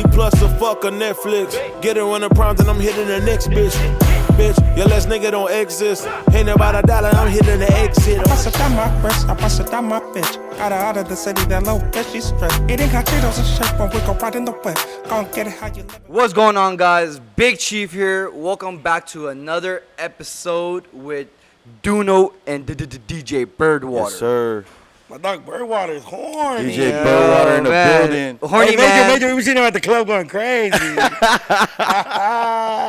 Disney Plus or fuck a Netflix. Get her on the primes and I'm hitting the next bitch. Bitch, your last nigga don't exist. Ain't about a dollar, I'm hitting the exit. I bust it down my wrist, I bust it down my bitch. Got her out of the city, that low bitch, she's stressed. Eating cocktails and shit when we go right in the whip. Gon' get it how you live. What's going on, guys? Big Chief here. Welcome back to another episode with Doknow and DJ Birdwater. Yes, sir. My dog Birdwater is horny. DJ Birdwater in the building. Horny Hey, man. Major, we seen him at the club going crazy.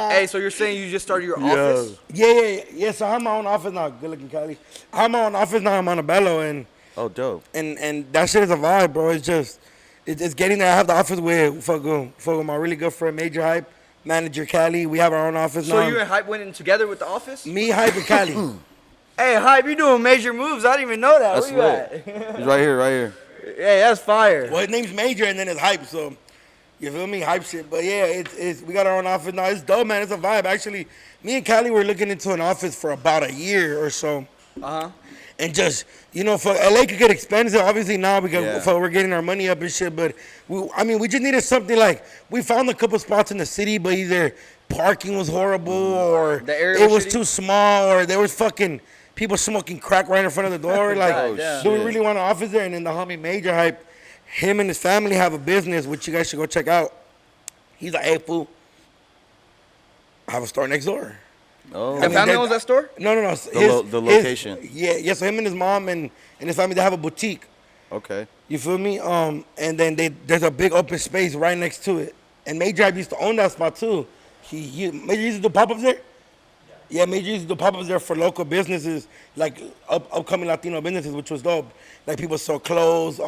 Hey, so you're saying you just started your office? Yeah. So I'm my own office now. Good looking Cali. I'm my own office now. I'm on a bello and Oh, dope. and that shit is a vibe, bro. It's just it's getting there. I have the office with fuck with my really good friend Major Hype, manager Cali. We have our own office now. So you and Hype went in together with the office? Me, Hype, and Cali. Hey, Hype, you doing major moves. I didn't even know that. That's Where you lit. He's right here. Hey, that's fire. Well, his name's Major and then it's Hype, so you feel me? Hype shit. But yeah, it's we got our own office now. It's dope, man. It's a vibe. Actually, me and Cali were looking into an office for about a year or so. Uh-huh. And just, for LA could get expensive. Obviously now because Yeah. we're getting our money up and shit. But we just needed something like, we found a couple spots in the city, but either parking was horrible or The area it was was shitty? too small or there was fucking people smoking crack right in front of the door. Like, God, do we shit. really want an office there? And then the homie Major Hype, him and his family have a business, which you guys should go check out. He's like, hey, fool, I have a store next door. Oh, Your family owns that store? No. The location. So him and his mom and his family, they have a boutique. okay. You feel me? And then there's a big open space right next to it. And Major Hype used to own that spot too. Major used to do pop-ups there? Yeah, Major used to do pop-ups there for local businesses, like upcoming Latino businesses, which was dope. Like people sold clothes,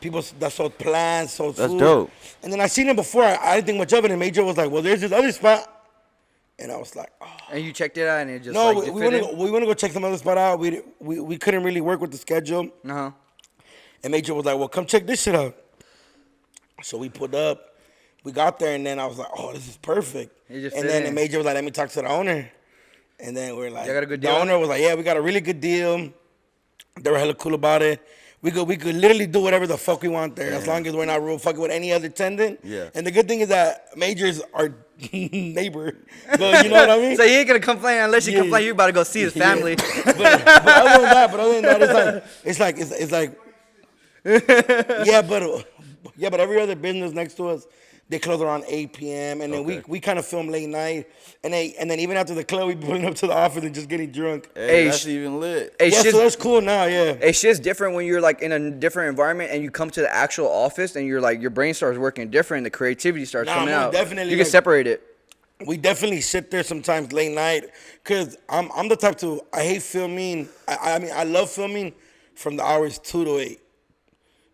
people that sold plants, sold food. That's dope. And then I seen him before. I didn't think much of it. And Major was like, well, there's this other spot. And I was like, oh. And you checked it out and it just No, like, we want to go check some other spot out. We couldn't really work with the schedule. Uh-huh. And Major was like, well, come check this shit out. So we pulled up. We got there, and then I was like, oh, this is perfect. You just And fit then in. the Major was like, let me talk to the owner. And then we're like, Y'all got a good the deal? owner was like, yeah, we got a really good deal. They were hella cool about it. We could literally do whatever the fuck we want there, as long as we're not real fucking with any other tenant. Yeah. And the good thing is that Major's our neighbor. But you know what I mean? So he ain't gonna complain unless you complain. You about to go see his family. but other than that, it's like but every other business next to us, they close around 8 p.m. and then we kind of film late night, and then even after the club, we be pulling up to the office and just getting drunk. Hey, Hey, that's even lit. Hey, Yeah, shit's, so that's cool now. Yeah. hey, shit's different when you're like in a different environment and you come to the actual office and you're like your brain starts working different. The creativity starts Nah, coming most out. definitely, You can like- separate it. We definitely sit there sometimes late night, cause I'm the type to, I hate filming. I mean I love filming from the hours 2 to 8.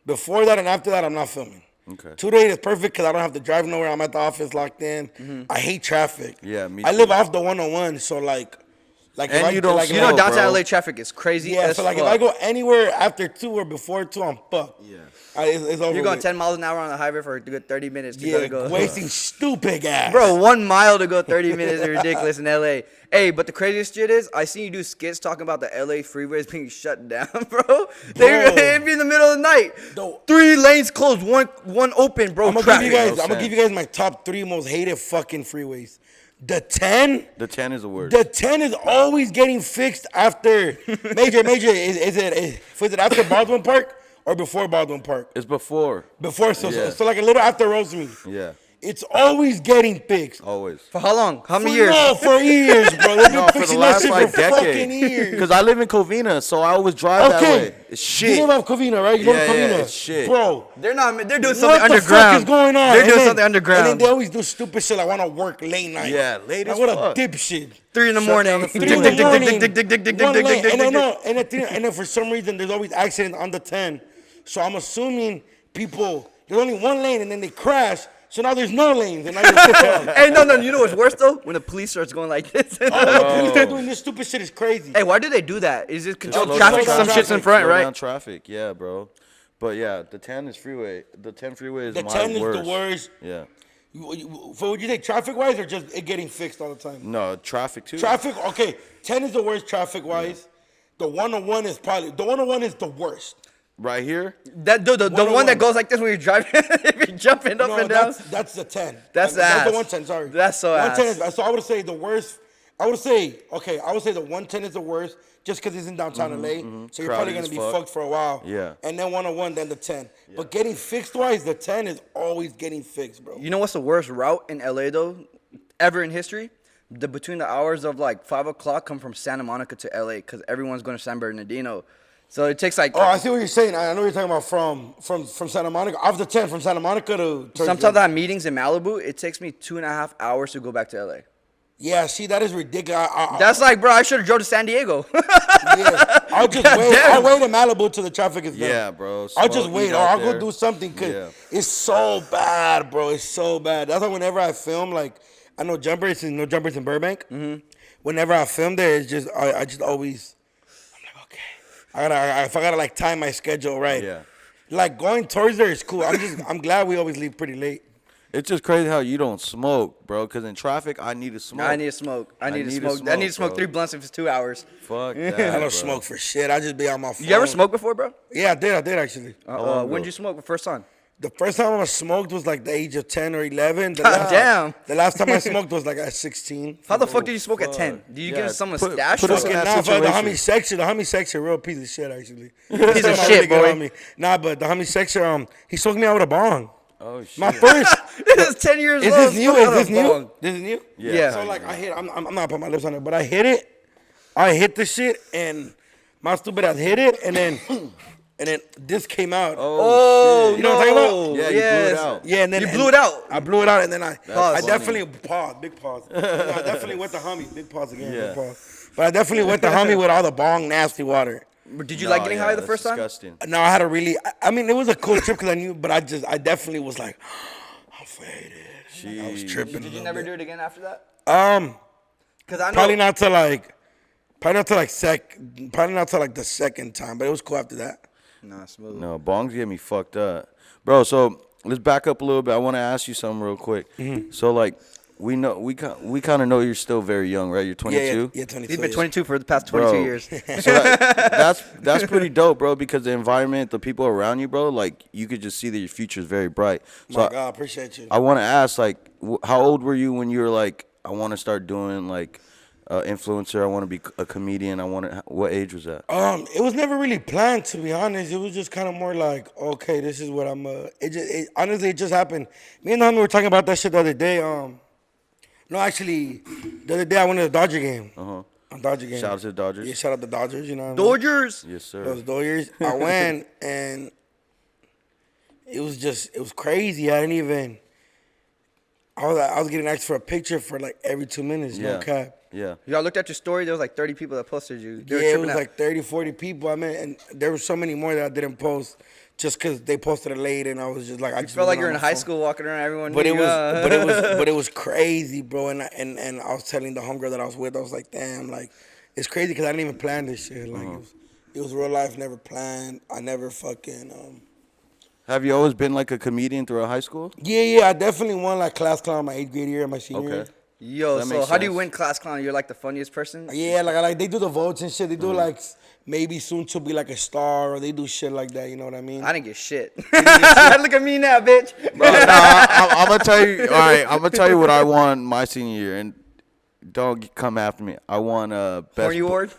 Before that and after that, I'm not filming. Okay. 2 to 8 is perfect because I don't have to drive nowhere. I'm at the office locked in. Mm-hmm. I hate traffic. Yeah, me I too. live off the 101, so like And if you don't like, slow, You know, bro. downtown LA traffic is crazy. yeah. as So like fuck. if I go anywhere after 2 or before 2, I'm fucked. Yeah. It's over. You're going with. 10 miles an hour on the highway for a good 30 minutes. You Yeah, gotta go. wasting stupid gas. Bro, 1 mile to go 30 minutes is ridiculous in LA. Hey, but the craziest shit is I seen you do skits talking about the LA freeways being shut down, bro. They'd be in the middle of the night. No. 3 lanes closed, one open, bro. I'm gonna Traffic. give you guys my top 3 most hated fucking freeways. The 10. The 10 is the worst. The 10 is always getting fixed after Major. Is it after Baldwin Park or before Baldwin Park? It's before. Before, Yeah. so like a little after Rosemead. Yeah. It's always getting fixed. Always. For how long? How many years? No, for years, bro. They've been No, for the fixing last that like shit for fucking decade. years. Because I live in Covina, so I always drive that way. It's You shit. live off Covina, right? You live Yeah, off Covina. yeah, it's shit. Bro. They're doing something What the underground. fuck is going on? They're And doing then- something underground. And then they always do stupid shit like want to work late night. Yeah, late like, as what fuck. a dipshit. 3 in the Shut morning. down the Three in the freeway. morning, one lane. And I know, and then for some reason there's always accidents on the 10. So I'm assuming people, there's only one lane and then they crash. So now there's no lanes. And now you're stuck. Hey, no, you know what's worse though? When the police starts going like this. Oh, the police are doing this stupid shit is crazy. Hey, why do they do that? Is it control Slow traffic? down Some shit's in traffic, front, Slow right? down traffic, yeah, bro. But yeah, the 10 is freeway. The 10 freeway is The my 10 is worst. the worst. Yeah. So would you say traffic wise or just it getting fixed all the time? No, traffic too. Traffic, okay. 10 is the worst traffic wise. The 101 is the worst. Right here. That dude, the one that goes like this when you're driving, if you're jumping up No, and down. that's the 10. That's the That's ass. the 110. Sorry, That's so 110 ass. Is, so I would say the worst. I would say the 110 is the worst, just because it's in downtown LA. So you're probably Crowded gonna as be fuck. fucked for a while. Yeah. And then 101, then the 10. But getting fixed wise, the 10 is always getting fixed, bro. You know what's the worst route in LA though, ever in history? Between the hours of like 5 o'clock, come from Santa Monica to LA because everyone's going to San Bernardino. So it takes like. Oh, I see what you're saying. I know what you're talking about from Santa Monica. Off the 10, from Santa Monica to. Sometimes I have meetings in Malibu. It takes me 2.5 hours to go back to LA. Yeah, see, that is ridiculous. That's like, bro, I should have drove to San Diego. Yeah, I'll just wait. Goddamn. I'll wait in Malibu till the traffic is done. Yeah, bro. I'll just Smoke, wait, eat or out I'll there. go do something because Yeah. it's so bad, bro. It's so bad. That's why whenever I film, like, I know Jumpers in Burbank. Mm-hmm. Whenever I film there, it's just I just always, I'm like, okay, if I gotta like time my schedule right. Yeah. Like going towards there is cool. I'm glad we always leave pretty late. It's just crazy how you don't smoke, bro. Because in traffic, I need to smoke. I need to smoke. I need to smoke. I need to smoke bro. 3 blunts if it's 2 hours. Fuck that, I don't bro. smoke for shit. I just be on my phone. You ever smoked before, bro? Yeah, I did actually. When did you smoke the first time? The first time I smoked was like the age of 10 or 11. Damn. The last time I smoked was like at 16. How the fuck did you smoke at 10? Did you Yeah, give someone put- stash? put or us in something? that Nah, the situation. homie section, real piece of shit actually. Piece of Not shit, good boy. homie. Nah, but the homie section, he smoked me out with a bong. Oh shit. My first. This is 10 years Is old. this new? smoking Is out this of a new? bong. This is new. Yeah. So like I hit. I'm not putting my lips on it, but I hit it. I hit the shit, and my stupid ass hit it, and then this came out. Oh, You know what I'm talking about? Yeah, you blew it out. Yeah, and then You blew it out. I blew it out, and then I Pause. definitely paused, big pause. I definitely went the homie, big pause again, Yeah. big pause. But I definitely went the homie with all the bong nasty water. Did you like getting high the first time? Disgusting. No, I had a really. I mean, it was a cool trip because I knew, but I definitely was like, I'm faded. I was tripping. Did you never do it again after that? Because I know. Probably not till like the second time, but it was cool after that. Nah, smooth. No, bongs get me fucked up, bro. So let's back up a little bit. I want to ask you something real quick. Mm-hmm. So like, we kind of know you're still very young, right? You're 22. Yeah, 22. He's been 22 for the past 22 Bro. years. So that's pretty dope, bro. Because the environment, the people around you, bro, like you could just see that your future is very bright. So My God, appreciate you. I want to ask, like, how old were you when you were like, I want to start doing like influencer. I want to be a comedian. What age was that? It was never really planned, to be honest. It was just kind of more like, okay, this is what I'm. Honestly, it just happened. Me and the homie were talking about that shit the other day. No, actually, the other day I went to the Dodger game. A Dodger game. Shout out to the Dodgers. Yeah, shout out the Dodgers. You know what I mean? Dodgers. Yes, sir. Those Dodgers. I went and it was crazy. I didn't even. I was getting asked for a picture for like every 2 minutes. Yeah. No cap. Yeah. Y'all looked at your story. There was like 30 people that posted you. They were Yeah, it tripping was out. like 30, 40 people. I mean, and there were so many more that I didn't post just because they posted it late, and I was just like, I just Felt like wasn't you're on in my high phone. school walking around. Everyone. But knew it you. was, but it was crazy, bro. And I was telling the homegirl that I was with, I was like, damn, like it's crazy because I didn't even plan this shit. Like it was real life, never planned. I never fucking. Have you always been like a comedian throughout high school? Yeah, I definitely won like class clown my 8th grade year, my senior year. Okay. Yo, That so makes how do you sense. win class clown? You're like the funniest person. Yeah, like they do the votes and shit. They do like maybe soon to be like a star, or they do shit like that. You know what I mean? I didn't get shit. Look at me now, bitch. Bro, I'm gonna tell you. All right, I'm gonna tell you what I won my senior year, and don't come after me. I won best. Horny award.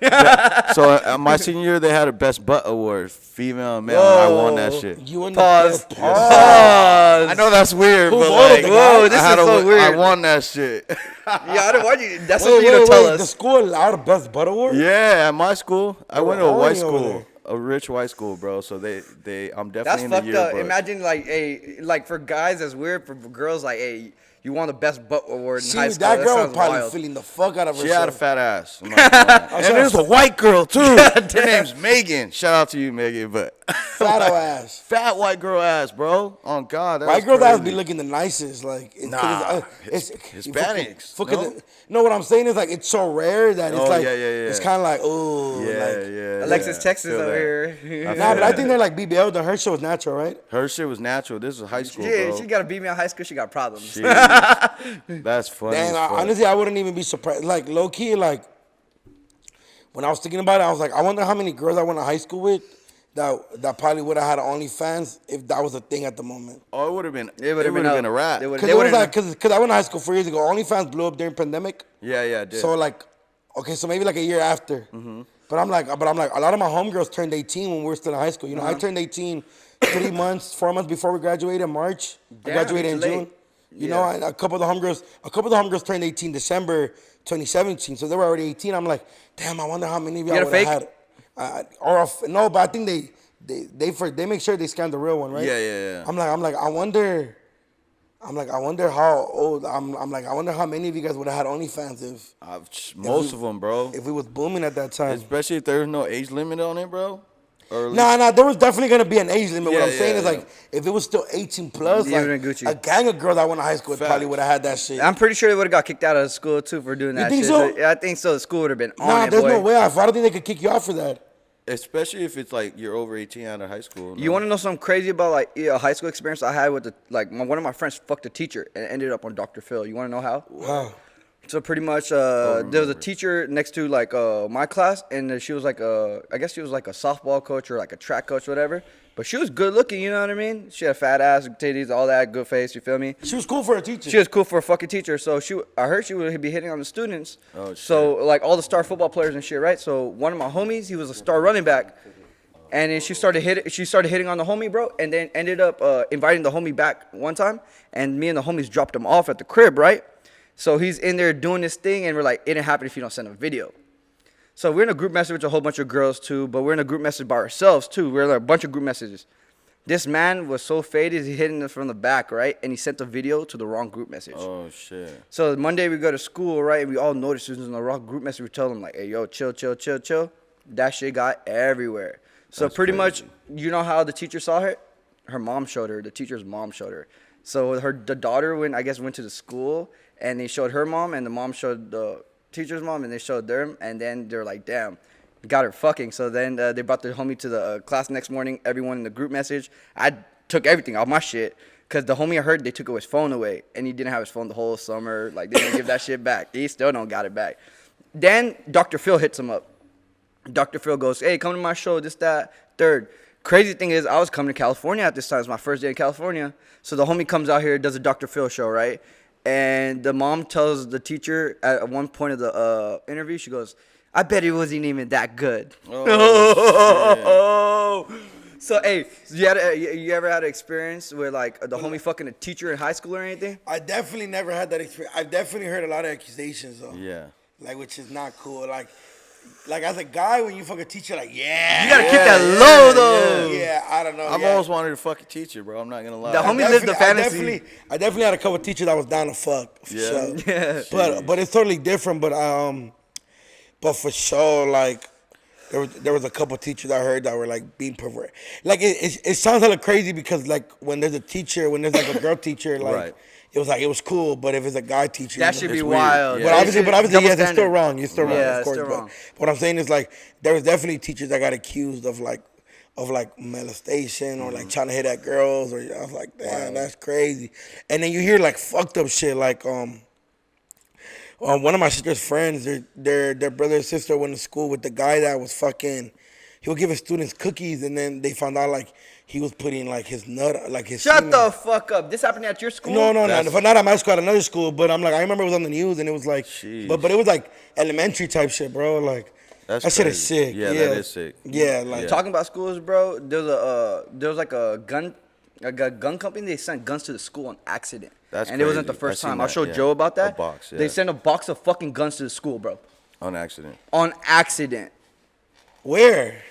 So my senior year, they had a best butt award, female and male, and I won that shit. You and Pause. the I know that's weird, Who but voted like, the guy? Whoa, this I had is so I weird. won that shit. Yeah, why do you? That's something you don't tell The us. school allowed a best butt award? Yeah, at my school, I went to a horny white over school, there. a rich white school, bro. So I'm definitely That's in the fucked up. yearbook. Imagine like for guys that's weird. For girls, like, hey, you won the best butt award in See, high school. that girl was sounds probably wild. feeling the fuck out of herself. She had a fat ass. I'm not gonna lie. And it was a white girl too. Her name's Megan. Shout out to you, Megan. But fat ass. fat white girl ass, bro. On God, White girls ass be looking the nicest. Like, Nah, it's Hispanics, Fuck, no? no, what I'm saying is like it's so rare that it's Oh, like yeah. it's kind of like oh Yeah. Alexis, yeah. Texas Feel over that. here. Nah, but I think they're like BBL. Her shit was natural, right? Her shit was natural. This is high school, Yeah, bro. she got to beat me in high school. She got problems. Shit. That's funny. Dang, as fuck. honestly, I wouldn't even be surprised. Like low key, like when I was thinking about it, I was like, I wonder how many girls I went to high school with that probably would have had OnlyFans if that was a thing at the moment. Oh, it would have been. It would have been a wrap. Because it was like, because I went to high school 4 years ago. OnlyFans blew up during pandemic. Yeah, it did. So like, okay, so maybe like a year after. But I'm like, a lot of my homegirls turned 18 when we were still in high school. You know, I turned 18 4 months before we graduated in March. I graduated in June. You know, and a couple of the homegirls turned 18 December 2017. So they were already 18. I'm like, damn, I wonder how many of y'all would have had. No, but I think they make sure they scan the real one, right? Yeah. I'm like, I wonder how old. I'm like, I wonder how many of you guys would have had OnlyFans if Most of them, bro. if we was booming at that time. Especially if there was no age limit on it, bro. Nah, there was definitely gonna be an age limit. What I'm saying is yeah. like, if it was still 18 plus, Yeah, like Gucci. a gang of girls that went to high school probably would have had that shit. I'm pretty sure they would have got kicked out of school too for doing that think shit. so? Yeah, I think so. The school would have been on Nah, it, there's boy. no way. I don't think they could kick you out for that. Especially if it's like you're over 18 out of high school. You want to know something crazy about like a high school experience I had with one of my friends fucked a teacher and ended up on Dr. Phil. You want to know how? Wow. So pretty much, there was a teacher next to like my class, and she was like I guess she was like a softball coach or like a track coach, whatever. But she was good looking, you know what I mean? She had fat ass, titties, all that, good face. You feel me? She was cool for a teacher. She was cool for a fucking teacher. So I heard she would be hitting on the students. Oh, shit. So like all the star football players and shit, right? So one of my homies, he was a star running back. And then she started hitting on the homie, bro, and then ended up inviting the homie back one time. And me and the homies dropped him off at the crib, right? So he's in there doing this thing, and we're like, it didn't happen if you don't send a video. So we're in a group message with a whole bunch of girls too, but we're in a group message by ourselves too. We're in a bunch of group messages. This man was so faded, he hitting us from the back, right? And he sent the video to the wrong group message. Oh, shit. So Monday we go to school, right? And we all noticed it was in the wrong group message. We tell them like, hey, yo, chill. That shit got everywhere. So That's pretty crazy. much, you know how the teacher saw her? Her mom showed her. The teacher's mom showed her. So the daughter went to the school, and they showed her mom, and the mom showed the teacher's mom, and they showed them, and then they're like, damn, got her fucking. So then they brought the homie to the class next morning, everyone in the group message. I took everything off my shit, because the homie I heard they took his phone away, and he didn't have his phone the whole summer. Like, they didn't give that shit back. He still don't got it back. Then Dr. Phil hits him up. Dr. Phil goes, hey, come to my show, this, that, third. Crazy thing is, I was coming to California at this time. It's my first day in California. So the homie comes out here, does a Dr. Phil show, right? And the mom tells the teacher at one point of the interview, she goes, I bet he wasn't even that good. Oh, So, hey, you ever had an experience where, like, the homie fucking a teacher in high school or anything? I definitely never had that experience. I've definitely heard a lot of accusations though. Yeah. Like, which is not cool. Like as a guy, when you fuck a teacher, like, yeah. You gotta keep that low, though. Yeah, I don't know. I've always wanted to fuck a teacher, bro. I'm not going to lie. The homie lived the fantasy. I definitely had a couple of teachers that was down to fuck. For sure. Yeah. But it's totally different. But for sure, like, there was a couple of teachers I heard that were like being perverted. Like it sounds hella crazy because like when there's like a girl teacher, like Right. it was cool. But if it's a guy teacher, That should be It's weird. wild. Yeah. But obviously, Double yes, it's still standard. wrong. You're still wrong, Yeah, of course. it's still But wrong. what I'm saying is like there was definitely teachers that got accused of like molestation or like trying to hit at girls, or I was like, damn, that's crazy. And then you hear like fucked up shit like one of my sister's friends, their brother and sister went to school with the guy that was fucking. He would give his students cookies, and then they found out like he was putting like his nut, like his. Shut semen. the fuck up. This happened at your school? No, not at my school, at another school. But I'm like, I remember it was on the news, and it was like, Sheesh. but it was like elementary type shit, bro. Like That's that shit is crazy. sick. Yeah, that is sick. Yeah, like Talking about schools, bro, there was like a gun company. They sent guns to the school on accident. That's and it wasn't the crazy. first I seen time. I'll that, show yeah. Joe about that. A box, yeah. They sent a box of fucking guns to the school, bro. On accident. On accident. where?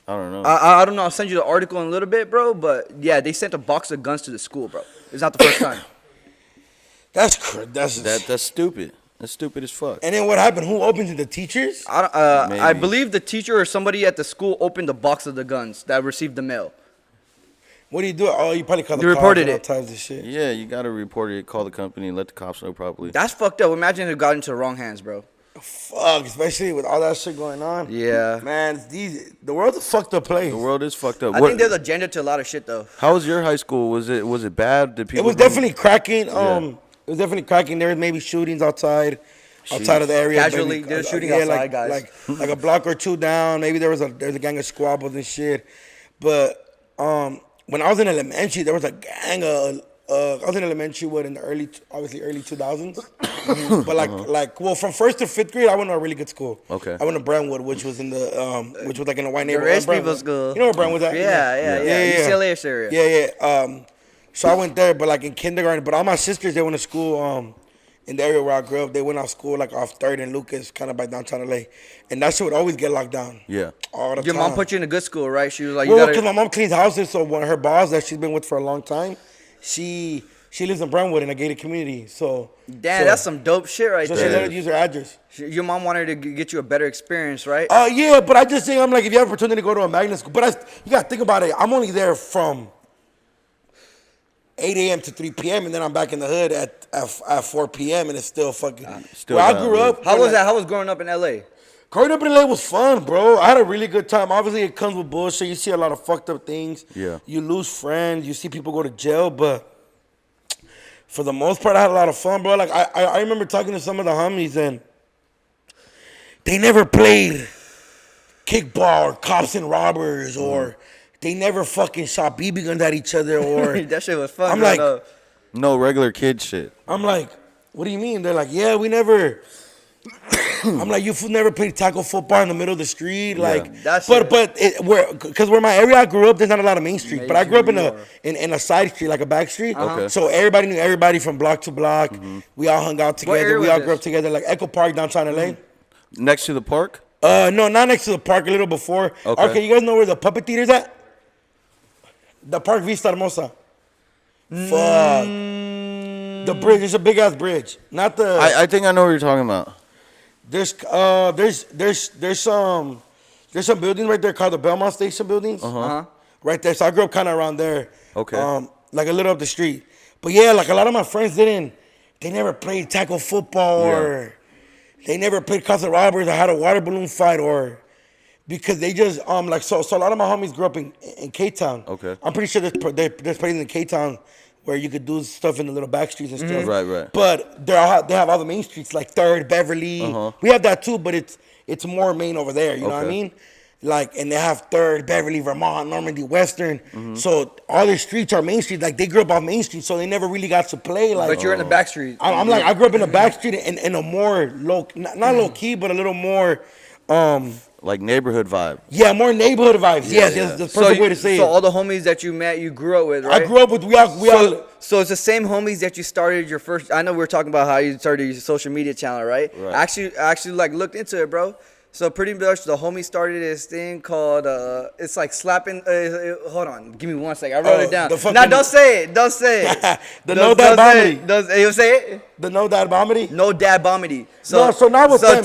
I don't know. I don't know. I'll send you the article in a little bit, bro. But yeah, they sent a box of guns to the school, bro. It's not the first time. That's That's stupid. That's stupid as fuck. And then what happened? Who opened it? The teachers? I Maybe. believe the teacher or somebody at the school opened the box of the guns that received the mail. What do you do? Oh, you probably call the You cops reported and all it. types of shit. Yeah, you gotta report it, call the company, and let the cops know properly. That's fucked up. Imagine if it got into the wrong hands, bro. Fuck, especially with all that shit going on. Yeah. Man, the world's a fucked up place. The world is fucked up. I think there's a gender to a lot of shit, though. How was your high school? Was it bad? Did people? It was definitely cracking. It was definitely cracking. There was maybe shootings outside of the area. Casually, maybe, there's shooting outside, guys. Like a block or two down. Maybe there's a gang of squabbles and shit. But when I was in elementary, there was a gang of. I was in elementary, in the early 2000s. But well, from 1st to 5th grade, I went to a really good school. Okay. I went to Brentwood, which was in the, which was like in a white The neighborhood. rich people school. You know where Brentwood's at? Yeah. UCLA area. Yeah. So I went there, but like in kindergarten. But all my sisters, they went to school in the area where I grew up. They went off school like off 3rd and Lucas, kind of by downtown LA. And that shit would always get locked down. Yeah. All the Your time. mom put you in a good school, right? She was like, Well, because my mom cleans houses, so one of her boss that she's been with for a long time, she lives in Brentwood in a gated community. So damn, that's some dope shit right so there. she let her use her address. Your mom wanted to get you a better experience, right? Yeah, but I just think I'm like, if you have an opportunity to go to a magnet school, but you gotta think about it. I'm only there from 8 a.m. to 3 p.m. and then I'm back in the hood at 4 p.m. and it's still fucking. Still where I down, grew bro. up. How was that? How was growing up in LA? Growing up in LA was fun, bro. I had a really good time. Obviously, it comes with bullshit. You see a lot of fucked up things. Yeah. You lose friends. You see people go to jail, but for the most part, I had a lot of fun, bro. Like I remember talking to some of the homies and they never played kickball or cops and robbers or they never fucking shot BB guns at each other or That shit was fun. I'm growing like- up. No regular kid shit. I'm like, what do you mean? They're like, yeah, we never. I'm like, you never played tackle football in the middle of the street, like. That's but where my area I grew up, there's not a lot of main street. But I grew up in a side street, like a back street. Okay. So everybody knew everybody from block to block. We all hung out together. area We was all this? grew up together, like Echo Park downtown LA. Next to the park? No, not next to the park. A little before. Okay. You guys know where the puppet theater's at? The Park Vista Hermosa. Fuck. The bridge. It's a big ass bridge. Not the. I think I know what you're talking about. There's some buildings right there called the Belmont Station buildings. Right there. So I grew up kind of around there. Okay. Like a little up the street. But yeah, like a lot of my friends they never played tackle football or they never played cops and robbers or had a water balloon fight or because they just like so a lot of my homies grew up in K-Town. Okay. I'm pretty sure there's places in K-Town where you could do stuff in the little back streets and stuff. Right. But they have all the main streets like 3rd, Beverly. We have that too, but it's more main over there. You know what I mean? Like, and they have 3rd, Beverly, Vermont, Normandy, Western. So all their streets are main streets. Like they grew up off main street, so they never really got to play. Like, But you're in the back street. I'm like, I grew up in the back street in a more low, not low key, but a little more. Like neighborhood vibe. Yeah, more neighborhood vibes. Yes, yeah. that's the perfect way to say so it. all the homies that you met, you grew up with, right? I grew up with we all. So it's the same homies that you started your first. I know we were talking about how you started your social media channel, right? Right. I actually like looked into it, bro. So pretty much the homie started this thing called it's like slapping. Hold on, give me 1 second. I wrote it down. Fucking, Don't say it. Don't say it. The no dad bomedy. You say it? The no dad bomedy. No dad bomedy. So now with them.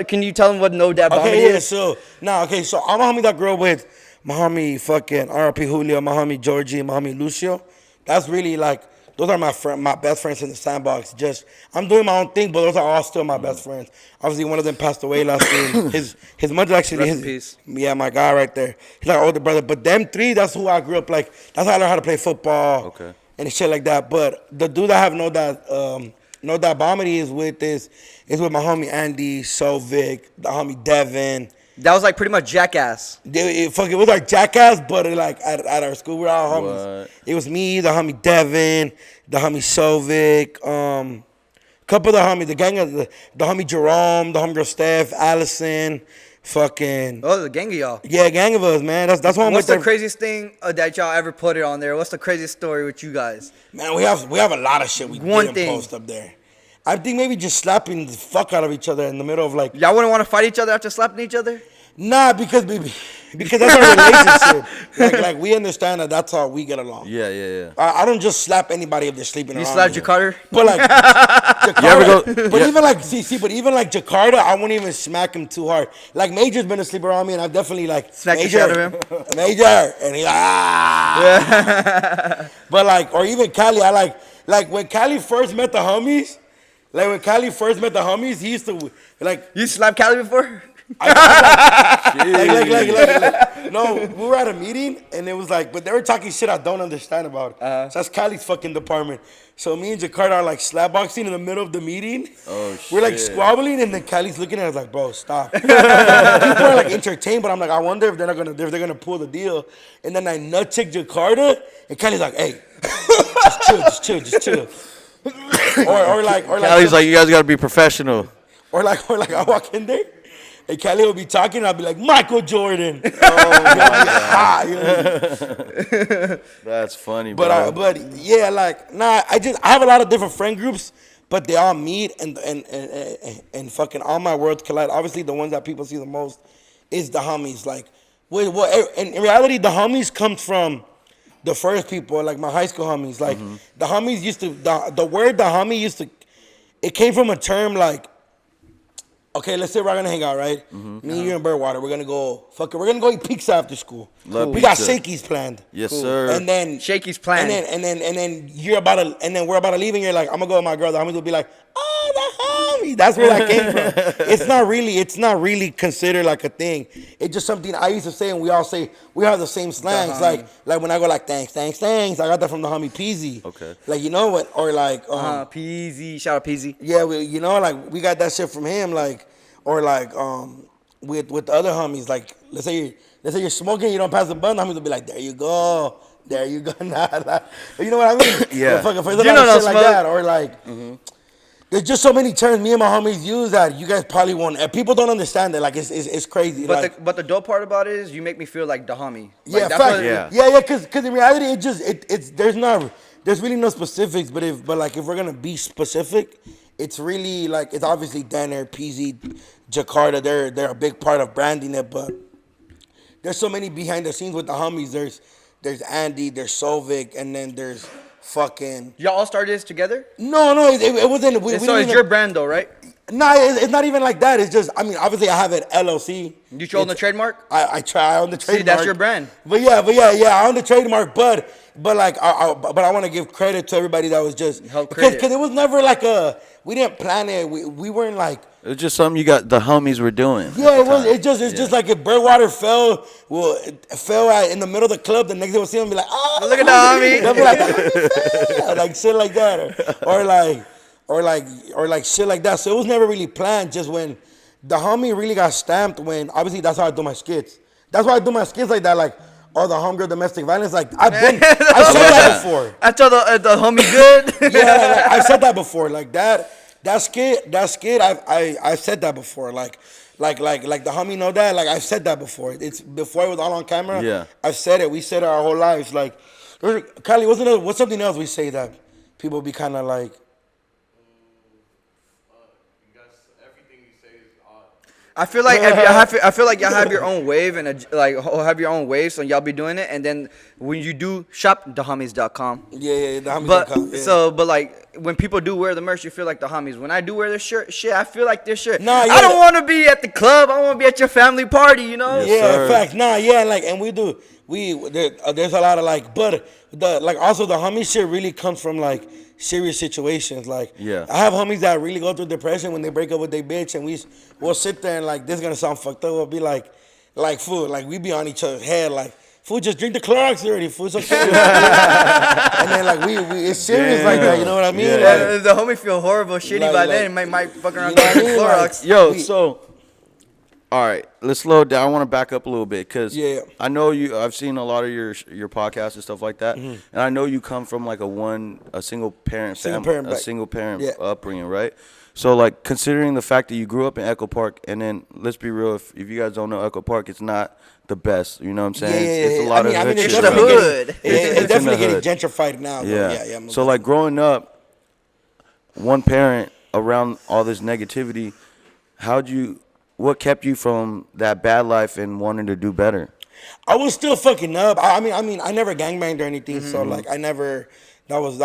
Can you tell them what no dad bomedy Okay, yeah. is? So so I'm a homie that grew up with my homie fucking R.P. Julio, my homie Georgie, and my homie Lucio. That's really like those are my best friends in the sandbox. Just I'm doing my own thing, but those are all still my best friends. Obviously, one of them passed away last year. His mother actually. Rest in peace. Yeah, my guy right there. He's like older brother. But them three, that's who I grew up like. That's how I learned how to play football. Okay. And shit like that. But the dude I have no that bomedy is with my homie Andy, Sovic, the homie Devin. That was like pretty much Jackass. It was like Jackass, but like at our school, we're all homies. What? It was me, the homie Devin, the homie Sovic, couple of the homies, the gang of the homie Jerome, the homegirl Steph, Allison, fucking. Oh, the gang of y'all. Yeah, gang of us, man. That's why I'm What's with the craziest thing that y'all ever put it on there? What's the craziest story with you guys? Man, we have a lot of shit we didn't post up there. I think maybe just slapping the fuck out of each other in the middle of like. Y'all wouldn't want to fight each other after slapping each other? Nah, because that's our relationship. like we understand that's how we get along. Yeah. I don't just slap anybody if they're sleeping You around. slapped me. Jakarta? But like Jakarta, You ever go- but yeah. even like Jakarta, I won't even smack him too hard. Like Major's been asleep around me, and I've definitely like Smacked the Major, shit out of him? Major, and he's like ah. But like, or even Cali, I like when Cali first met the homies. Like when Cali first met the homies, he used to like. You slapped Cali before? No, we were at a meeting and it was like, but they were talking shit I don't understand about. So that's Cali's fucking department. So me and Jakarta are like slap boxing in the middle of the meeting. Oh, We're like shit. squabbling, and then Cali's looking at us like, bro, stop. People are like entertained, but I'm like, I wonder if they're gonna pull the deal. And then I nut check Jakarta, and Cali's like, hey, just chill. or like Callie's like, you guys gotta be professional. Or like I walk in there, and Cali will be talking, and I'll be like, Michael Jordan. That's funny, bro. But yeah, like I have a lot of different friend groups, but they all meet and fucking all my worlds collide. Obviously, the ones that people see the most is the homies. Like, in reality, the homies comes from the first people, like my high school homies. Like the homies used to the word the homie used to, it came from a term like, okay, let's say we're gonna hang out, right? Me, you, and Birdwater. We're gonna go eat pizza after school. Love we got pizza. shakies planned. Yes, sir. And then Shaky's planned. And then we're about to leave, and you're like, I'm gonna go with my girl. The homies will be like, oh, the homie. That's where that came from. It's not really considered like a thing. It's just something I used to say, and we all say we have the same slangs. Like when I go like thanks. I got that from the homie Peasy. Okay. Like, you know what? Or like Peasy. Shout out Peasy. yeah, like we got that shit from him. Like, or like with the other homies. Like, let's say you're smoking, you don't pass the button. The homies will be like, there you go. Nah, like, you know what I mean? Yeah. Fucking You know no shit like smoke. that. Or like, there's just so many terms me and my homies use that you guys probably won't. People don't understand it. Like, it's crazy. But the dope part about it is you make me feel like the homie. Like, Yeah, that's fact. what- Yeah. Because in reality, it's there's really no specifics. But if we're gonna be specific, it's really like, it's obviously Danner, PZ, Jakarta. They're a big part of branding it. But there's so many behind the scenes with the homies. There's Andy, there's Sovic, and then there's fucking. Y'all all started this together? No, it wasn't. We So didn't it's even- your brand though, right? Nah, it's not even like that. It's just, I mean, obviously I have it LLC. You own the trademark? I own the trademark. See, that's your brand. But yeah, I own the trademark. But like, I want to give credit to everybody that was just Help create it. because it was never like we didn't plan it. We weren't like. It was just something you got the homies were doing. Yeah, it was. It's just like if Birdwater fell in the middle of the club, the next day we'll see him and be like, oh, Look at the homie. They'll be like, "The homie fell," like shit like that, or like shit like that. So it was never really planned. Just when the homie really got stamped, when obviously that's how I do my skits. That's why I do my skits like that, like, oh, the homegirl domestic violence. Like I said that before. I told the homie good. Yeah, like, I've said that before. Like that skit. I've said that before. Like the homie know that. Like I've said that before. It's before it was all on camera. Yeah. I've said it. We said it our whole lives. Like, Kylie, what's something else we say that people be kind of like. I feel like I feel like y'all have your own wave and have your own wave, so y'all be doing it. And then when you do shop, thehomies.com. Yeah, the homies. But like when people do wear the merch, you feel like the homies. When I do wear this shirt, shit, I feel like this shirt. Nah, yeah. I don't want to be at the club. I want to be at your family party. You know? Yeah, sir. in fact, like, and we do. There's a lot of like, but also the homie shit really comes from like serious situations. Like, Yeah. I have homies that really go through depression when they break up with their bitch, and we'll sit there and like, this is gonna sound fucked up. We'll be like fool, like we be on each other's head, like, fool, just drink the Clorox already, fool. It's okay. And then like we it's serious like that. You know what I mean? Yeah. Like, If the homie feel horrible, shitty Like- by like- then, might fuck around You know what I with mean? Clorox. Yo, We- so, all right, let's slow down. I want to back up a little bit because Yeah. I know I've seen a lot of your podcasts and stuff like that, and I know you come from like a single parent Yeah. upbringing, right? So like considering the fact that you grew up in Echo Park, and then let's be real, if you guys don't know Echo Park, it's not the best. You know what I'm saying? It's a lot of hood it's shit. the definitely right? hood. It's in the definitely getting hood. gentrified now. Though. Yeah. Yeah. So like growing up, one parent around all this negativity, what kept you from that bad life and wanting to do better? I was still fucking up. I mean, I never gangbanged or anything. So like, I never. That was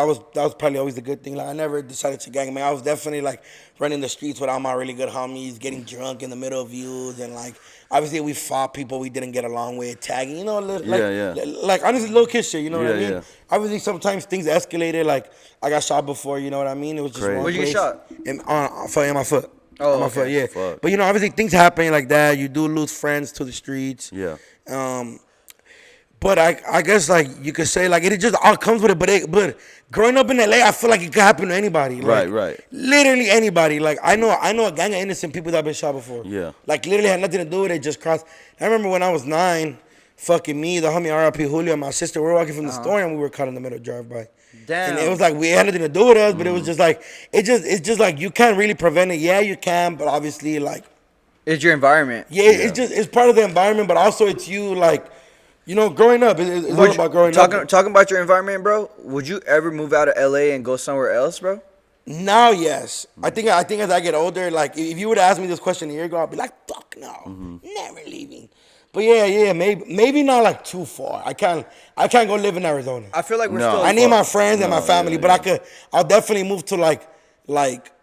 probably always the good thing. Like, I never decided to gangbang. I was definitely like running the streets with all my really good homies, getting drunk in the middle of views, and like obviously we fought people we didn't get along with, tagging. You know, like honestly, little kid shit. You know what I mean? Yeah. Obviously, sometimes things escalated. Like I got shot before. You know what I mean? It was just Crazy. one Where'd you get place. shot? In my foot. Oh, On my okay. foot, yeah. Fuck. But you know, obviously things happen like that. You do lose friends to the streets. Yeah. But I guess like you could say like it just all comes with it. But growing up in LA, I feel like it could happen to anybody. Like, Right. Literally anybody. Like I know a gang of innocent people that have been shot before. Yeah. Like literally had nothing to do with it. Just crossed. I remember when I was 9, fucking me, the homie R.I.P. Julio, and my sister, we were walking from the store and we were caught in the middle of drive-by. Damn. And it was like we had nothing to do with us, but it was just like it's just like you can't really prevent it. Yeah, you can, but obviously like It's your environment. yeah. It's part of the environment, but also it's you like. You know, growing up, it's all about growing up. Talking about your environment, bro. Would you ever move out of LA and go somewhere else, bro? Now, yes. I think as I get older, like if you would have asked me this question a year ago, I'd be like, fuck no, never leaving. But yeah, maybe not like too far. I can't go live in Arizona. I feel like we're No. still. I need my friends and my No, family, yeah, but I'll definitely move to like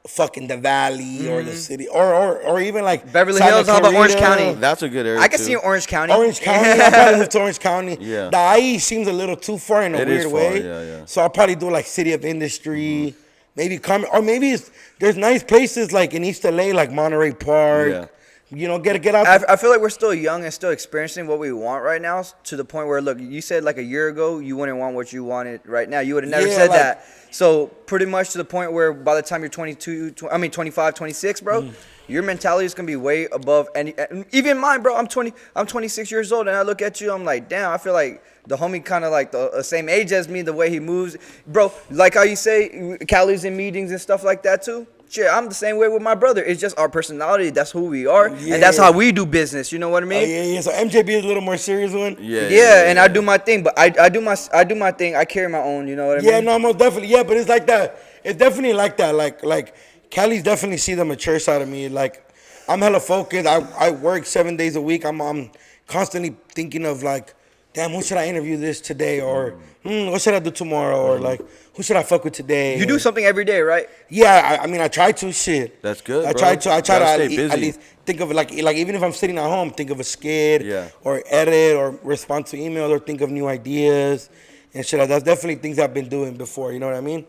fucking the valley or the city or even like Beverly Santa Hills. How about Orange Clarita. County? That's a good area. I can too. see Orange County. Orange County. I'll probably move to Orange County. Yeah. The IE seems a little too far in a It is weird far, way. yeah. So I'll probably do like City of Industry, maybe or maybe there's nice places like in East LA, like Monterey Park. Yeah. You know, get out. I feel like we're still young and still experiencing what we want right now to the point where, look, you said like a year ago you wouldn't want what you wanted right now. You would have never Yeah, said like- that. So pretty much to the point where by the time you're 25, 26, bro, your mentality is going to be way above any, even mine, bro. I'm 26 years old and I look at you, I'm like, damn, I feel like the homie kind of like the same age as me, the way he moves. Bro, like how you say, Cali's in meetings and stuff like that too. Shit, I'm the same way with my brother. It's just our personality. That's who we are, and that's how we do business. You know what I mean? Yeah. So MJB is a little more serious one. Yeah, and I do my thing, but I do my thing. I carry my own. You know what I mean? Yeah, no, most definitely. Yeah, but it's like that. It's definitely like that. Like Cali's definitely see the mature side of me. Like I'm hella focused. I work 7 days a week. I'm constantly thinking of like, damn, who should I interview this today? Or what should I do tomorrow? Or like, who should I fuck with today? You do something every day, right? Yeah, I mean, I try to. Shit. That's good, I bro. try to Gotta stay at busy. least think of it like even if I'm sitting at home, think of a skit, Yeah. or edit, or respond to emails, or think of new ideas and shit. That's definitely things I've been doing before. You know what I mean?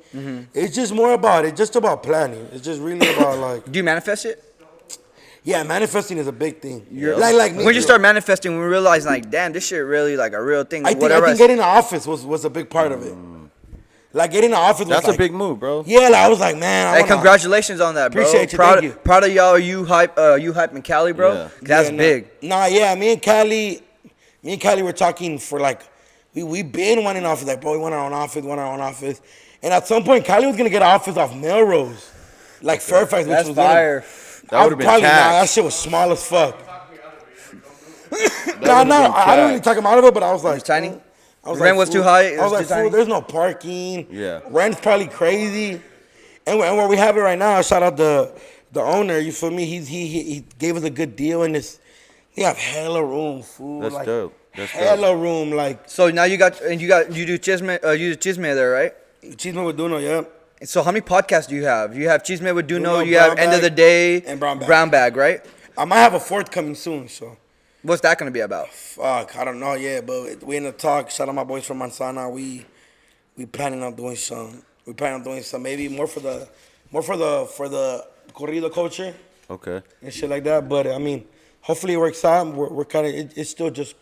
It's just more about planning. It's just really about like Do you manifest it? yeah, manifesting is a big thing. Yeah. Like me, When you start manifesting, we realize like, damn, this shit really like a real thing. I think Whatever. getting the office was a big part of it. Like getting the office. That's was a big move, bro. Yeah, like, I was like, man. I Hey, wanna- congratulations on that, bro. Appreciate you, Proud, thank you. proud of y'all. You hype in Cali, bro. Yeah. That's Yeah, big. Nah, yeah, me and Cali were talking for like, we been wanting office. Like, bro, we want our own office. And at some point, Cali was gonna get an office off Melrose, like Fairfax, which That's was fire. That would've been probably taxed. Nah, that shit was small as fuck. would've I been don't really talk him out of it, but I was like, It's tiny. I was Rent was fool. too high? It I was was like, too fool, tiny? there's no parking. Yeah. Rent's probably crazy. And where we have it right now, shout out the owner. You feel me? He gave us a good deal, and they have hella room, fool. That's like, dope. That's hella room, like So now you do Chisme there, right? Chisme with Doknow, yeah. So how many podcasts do you have? You have Chisme with Doknow, Doknow, you have Brown End of Bag, the Day, and Brown Bag. right? I might have a fourth coming soon, so. What's that gonna be about? Fuck, I don't know yet, but we in the talk. Shout out my boys from Manzana. We planning on doing some. We planning on doing some, maybe more for the corrido culture Okay. and shit like that. But I mean, hopefully it works out. We're kind of it's still just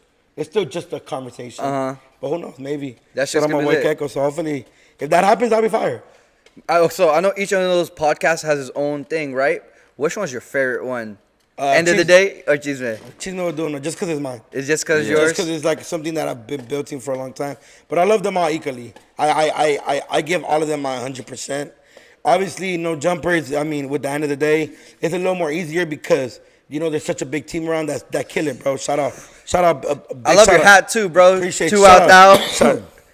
a conversation. But who knows? Maybe That Shout shit's out my gonna boy be lit. Keiko. So hopefully, if that happens, I'll be fired. So I know each one of those podcasts has its own thing, right? Which one's your favorite one? End of the Day or Chisme? Chisme with Doknow, just because it's mine. It's just because Just yours? because it's like something that I've been built in for a long time. But I love them all equally. I give all of them my 100%. Obviously, no jumpers. I mean, with the End of the Day, it's a little more easier because there's such a big team around that kill it, bro. Shout out. I love your hat too, bro. Appreciate Two you. out now.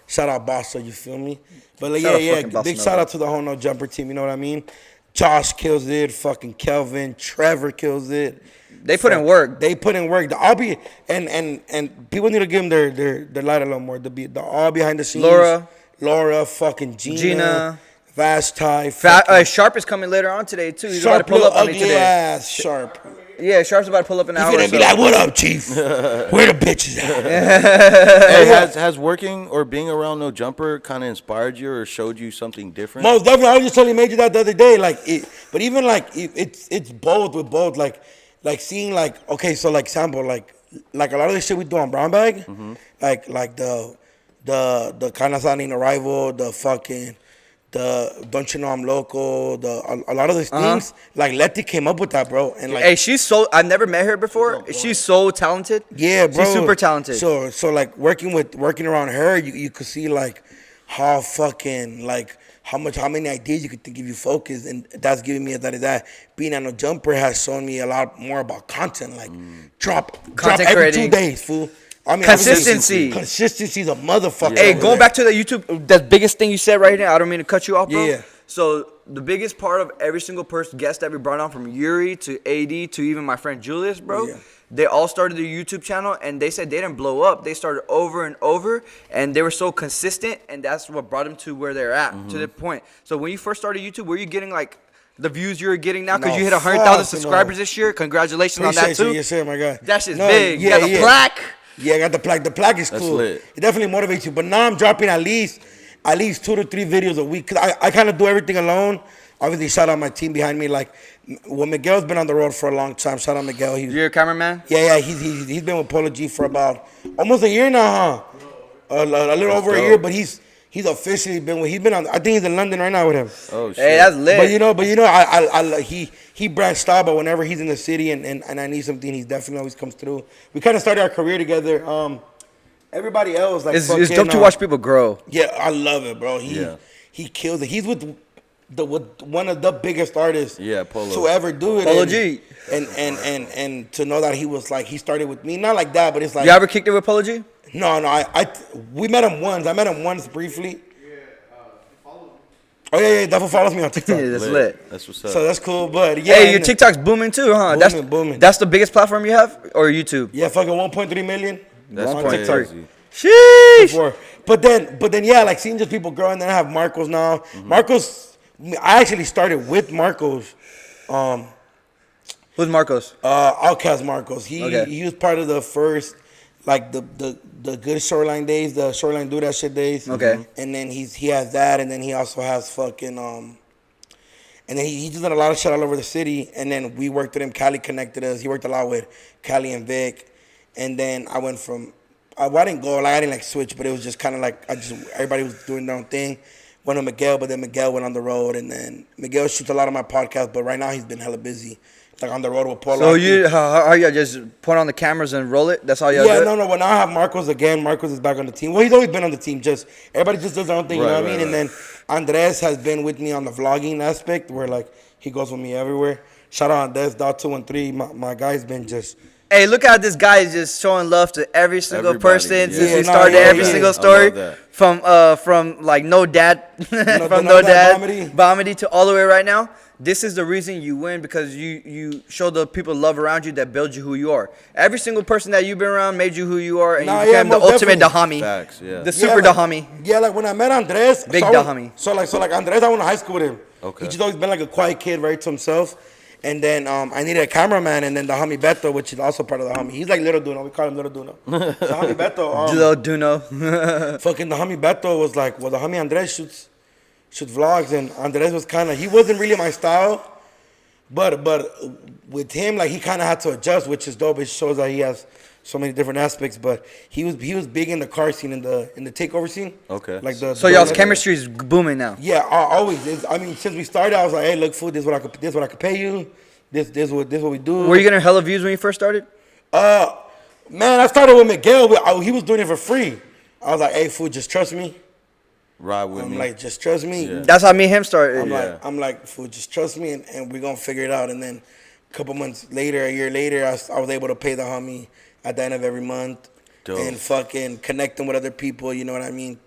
Shout out, Bossa. You feel me? But like, Shout out yeah. fucking Bossa Big Nova. shout out to the whole No Jumper team. You know what I mean? Josh kills it. Fucking Kelvin, Trevor kills it. They put in work. They put in work. The all be and people need to give them their light a little more. The all behind the scenes. Laura, fucking Gina. Vasti. Sharp is coming later on today too. He's Sharp, about to pull up on me ugly today. ass Sharp. Yeah, Sharp's about to pull up in an He's hour. gonna or be so. like, "What up, Chief? Where the bitches at?" Hey, has working or being around No Jumper kind of inspired you or showed you something different? Most definitely. I was just telling Major that the other day. But even it's both with both. Like seeing okay, so like sample like a lot of the shit we do on Brown Bag, like the carne asada in arrival, the fucking the don't you know I'm local, a lot of these things. Like Letty came up with that, bro, and like Hey, she's so. I've never met her before. She's so talented. yeah, bro, She's super talented. So like working around her, you could see like how fucking like how many ideas you could think if you focus, and that's giving me that being on a jumper has shown me a lot more about content, like drop Content every creating. 2 days, fool. I mean, Consistency. Consistency's a motherfucker. Hey, over going there. back to the YouTube, the biggest thing you said right now. I don't mean to cut you off, bro. Yeah. So the biggest part of every single guest that we brought on, from Yuri to AD to even my friend Julius, bro. Yeah. They all started their YouTube channel, and they said they didn't blow up. They started over and over, and they were so consistent, and that's what brought them to where they're at, to the point. So when you first started YouTube, were you getting like the views you were getting now? Because No, you hit 100,000 fuck, subscribers no. this year. Congratulations on that Appreciate too. you, yes sir, my guy. That shit's No, big. yeah, you got the yeah. plaque. Yeah, I got the plaque. The plaque is That's cool. lit. It definitely motivates you. But now I'm dropping at least 2 to 3 videos a week. Cause I kind of do everything alone. Obviously, shout out my team behind me. Like, well, Miguel's been on the road for a long time. Shout out Miguel. You're a cameraman? Yeah. He's been with Polo G for about almost a year now, huh? A little over a dope. year, but he's officially been with. He's been on. I think he's in London right now with him. Oh shit. Hey, that's lit. But you know, he branched out. But whenever he's in the city and I need something, he definitely always comes through. We kind of started our career together. Everybody else like It's fucking, dope to watch people grow. Yeah, I love it, bro. Yeah. He kills it. He's with one of the biggest artists Yeah, Polo. to ever do it. Polo and, G. And to know that he was like he started with me, not like that, but it's like You ever kicked it with Polo G? no, we met him once. I met him once briefly. Oh yeah, Duffel follows me on TikTok. Yeah, that's lit. That's what's up. So that's cool, but yeah. Hey, your and- TikTok's booming too, huh? Booming. That's the biggest platform you have, or YouTube? Yeah, fucking 1.3 million. That's on crazy. TikTok. Sheesh. Before. But then yeah, like seeing just people growing. Then I have Marcos now. Marcos, I actually started with Marcos. Who's Marcos? Outcast Marcos. He was part of the first, like the good Shoreline days, the Shoreline Do That Shit days. Okay. And then he has that, and then he also has fucking and then he just done a lot of shit all over the city. And then we worked with him. Cali connected us. He worked a lot with Cali and Vic. And then I went from I didn't go like I didn't like switch, but it was just kind of like everybody was doing their own thing. Went to Miguel, but then Miguel went on the road, and then Miguel shoots a lot of my podcasts, but right now he's been hella busy, like on the road with Polo. So how you just put on the cameras and roll it? That's all you Yeah, do? no. But now I have Marcos again. Marcos is back on the team. Well, he's always been on the team. Just everybody just does their own thing, you know what I mean? And then Andres has been with me on the vlogging aspect, where like he goes with me everywhere. Shout out Andres, .213. My guy's been just. Hey, look how this guy is just showing love to every single Everybody, person yeah. since Yeah, we no, started yeah, every yeah. single I story love that. from like no dad from No no Dad dad Bomedy. Bomedy to all the way right now. This is the reason you win, because you show the people love around you that build you who you are. Every single person that you've been around made you who you are, and Nah, you yeah, became the most ultimate definitely. Dahami, Facts, yeah. the super like, Dahami. Yeah, like when I met Andres. Big so Dahami. So like Andres, I went to high school with him. Okay. He's just always been like a quiet kid, very to himself. And then I needed a cameraman, and then the homie Beto, which is also part of the homie. He's like Little Duno. We call him Little Duno. The homie Beto. Little Duno. Fucking the homie Beto was like, well, the homie Andres shoots vlogs, and Andres was kind of, he wasn't really my style. But with him, like he kind of had to adjust, which is dope. It shows that he has so many different aspects. But he was big in the car scene, in the takeover scene. Okay. Like So y'all's chemistry is booming now. Yeah, always. I mean, since we started, I was like, hey, look, fool, this is what I could pay you. This what we do. Were you getting hella views when you first started? Man, I started with Miguel. He was doing it for free. I was like, hey, fool, just trust me. Ride with I'm me. like, just trust me. Yeah. That's how me and him started. I'm like, fool, just trust me, and we're gonna figure it out. And then a couple months later, a year later, I was able to pay the homie at the end of every month. Dope. And fucking connecting with other people, you know what I mean?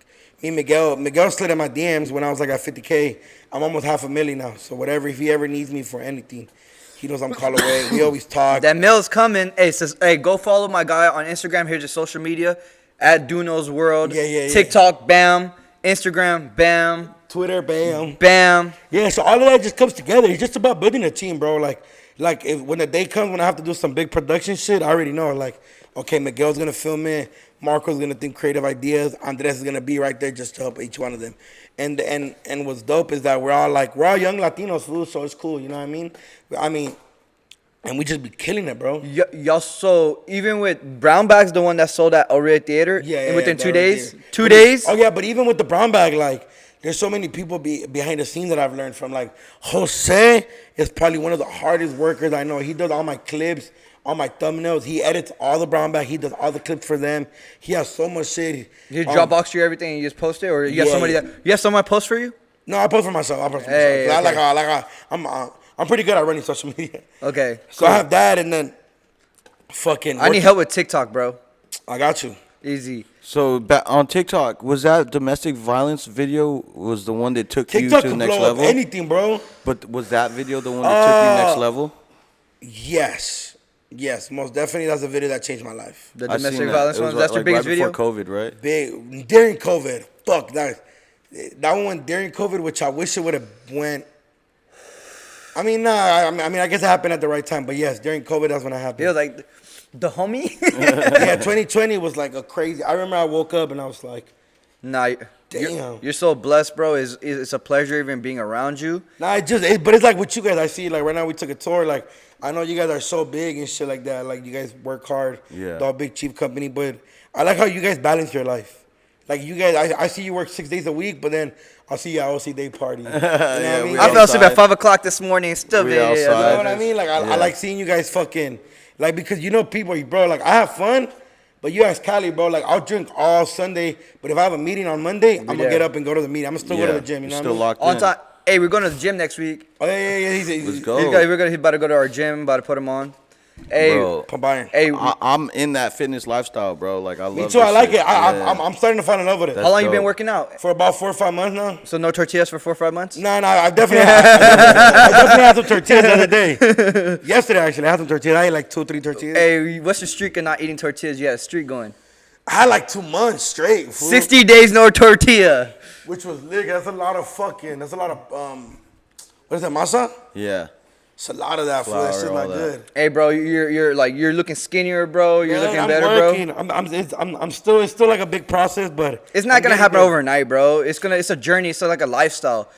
Me and Miguel slid in my DMs when I was like at 50K. I'm almost $500,000 now. So whatever, if he ever needs me for anything, he knows I'm call away. We always talk. That mail's coming. Hey, says, hey, go follow my guy on Instagram. Here's his social media at Dunow's World. Yeah. TikTok, bam. Instagram, bam. Twitter, bam. Bam. Yeah, so all of that just comes together. It's just about building a team, bro. Like if, when the day comes when I have to do some big production shit, I already know. Like, okay, Miguel's gonna film it. Marco's gonna think creative ideas. Andres is gonna be right there just to help each one of them. And what's dope is that we're all young Latinos, fool. So it's cool. You know what I mean? and we just be killing it, bro. Y'all, so even with Brown Bag's the one that sold at El Rio Theater, Yeah, and within that 2 right days, there. 2 days. Oh yeah, but even with the brown bag, like there's so many people behind the scenes that I've learned from. Like Jose is probably one of the hardest workers I know. He does all my clips, all my thumbnails. He edits all the brown bag. He does all the clips for them. He has so much shit. You Dropbox you everything and you just post it, or you have Yeah, somebody yeah. that you have someone post for you? No, I post for myself. Hey, I okay. I'm pretty good at running social media. Okay, So I have that, and then fucking. I need help with TikTok, bro. I got you. Easy. So on TikTok, was that domestic violence video was the one that took TikTok you to the can next blow level? up anything, bro. But was that video the one that took you next level? Yes, most definitely. That's a video that changed my life. The I seen domestic that. violence It was one. That's your biggest right video. before COVID, right? Big during COVID. Fuck that. That one during COVID, which I wish it would have went. I mean, nah. I guess it happened at the right time. But yes, during COVID, that's when it happened. It was like the homie. Yeah, 2020 was like a crazy. I remember I woke up and I was like, Nah, damn. you're so blessed, bro. It's a pleasure even being around you. nah. But it's like with you guys. I see like right now we took a tour. Like I know you guys are so big and shit like that. Like you guys work hard. Yeah. The big chief company. But I like how you guys balance your life. Like you guys, I see you work 6 days a week, but then I'll see you at OC Day party. You know what I mean? we I fell asleep outside. at 5 o'clock this morning. Still, We yeah, outside. You know yeah. what I mean? Like I like seeing you guys fucking like because you know people, bro. Like I have fun, but you ask Cali, bro. Like I'll drink all Sunday, but if I have a meeting on Monday, I'm gonna there. get up and go to the meeting. I'm gonna still go to the gym. You know still what I mean? locked On in. time. Hey, we're going to the gym next week. Oh yeah. Let's go. He's about to go to our gym. About to put him on. Hey, Bro. Pump iron. hey. I'm in that fitness lifestyle, bro. Like I love. Me too. this I like shit. it. Yeah. I'm starting to fall in love with it. How long you been dope. working out? For about 4 or 5 months now. So no tortillas for 4 or 5 months? No, I definitely had some tortillas the other day. Yesterday, actually, I had some tortillas. I ate like 2 or 3 tortillas. Hey, what's your streak of not eating tortillas? You had a streak going. I had like 2 months straight. Fool. 60 days no tortilla. Which was lit. That's a lot of what is that, masa? Yeah. It's a lot of that, fool. That Flour, shit's all not that. good. Hey, bro, you're looking skinnier, bro. You're looking I'm better, working. bro. It's still like a big process, but It's not I'm gonna getting happen there. overnight, bro. It's a journey. It's like a lifestyle.